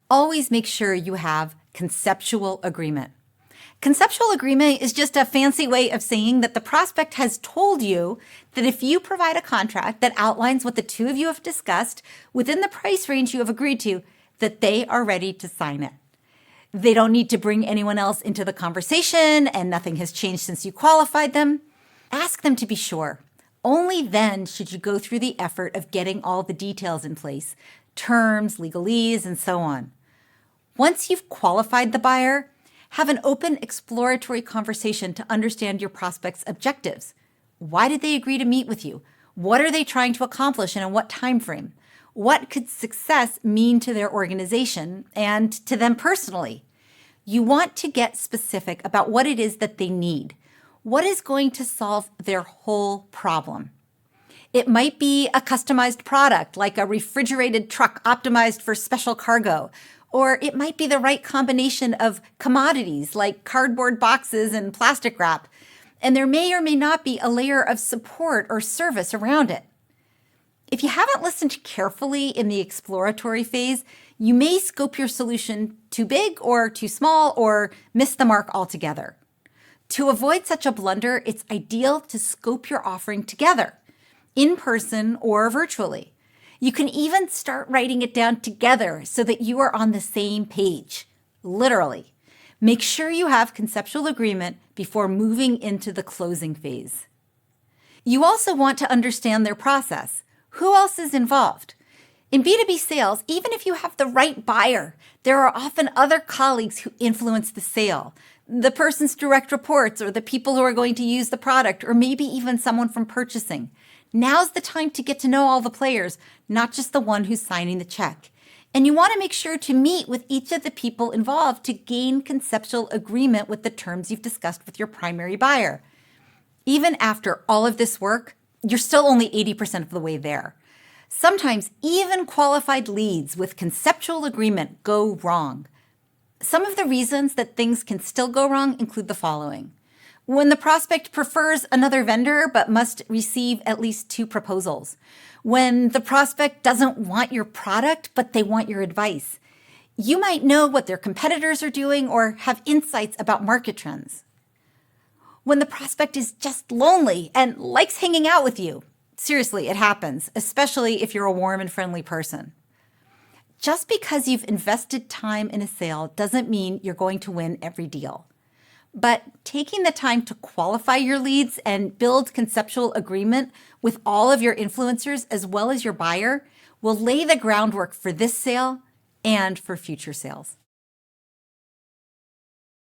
Always make sure you have conceptual agreement. Conceptual agreement is just a fancy way of saying that the prospect has told you that if you provide a contract that outlines what the two of you have discussed within the price range you have agreed to, that they are ready to sign it. They don't need to bring anyone else into the conversation, and nothing has changed since you qualified them. Ask them to be sure. Only then should you go through the effort of getting all the details in place, terms, legalese, and so on. Once you've qualified the buyer, have an open exploratory conversation to understand your prospect's objectives. Why did they agree to meet with you? What are they trying to accomplish and in what time frame? What could success mean to their organization and to them personally? You want to get specific about what it is that they need. What is going to solve their whole problem? It might be a customized product like a refrigerated truck optimized for special cargo, or it might be the right combination of commodities like cardboard boxes and plastic wrap, and there may or may not be a layer of support or service around it. If you haven't listened carefully in the exploratory phase, you may scope your solution too big or too small or miss the mark altogether. To avoid such a blunder, it's ideal to scope your offering together, in person or virtually. You can even start writing it down together so that you are on the same page, literally. Make sure you have conceptual agreement before moving into the closing phase. You also want to understand their process. Who else is involved? In B2B sales, even if you have the right buyer, there are often other colleagues who influence the sale. The person's direct reports or the people who are going to use the product, or maybe even someone from purchasing. Now's the time to get to know all the players, not just the one who's signing the check. And you want to make sure to meet with each of the people involved to gain conceptual agreement with the terms you've discussed with your primary buyer. Even after all of this work, you're still only 80% of the way there. Sometimes even qualified leads with conceptual agreement go wrong. Some of the reasons that things can still go wrong include the following. When the prospect prefers another vendor but must receive at least 2 proposals. When the prospect doesn't want your product but they want your advice. You might know what their competitors are doing or have insights about market trends. When the prospect is just lonely and likes hanging out with you. Seriously, it happens, especially if you're a warm and friendly person. Just because you've invested time in a sale doesn't mean you're going to win every deal. But taking the time to qualify your leads and build conceptual agreement with all of your influencers as well as your buyer will lay the groundwork for this sale and for future sales.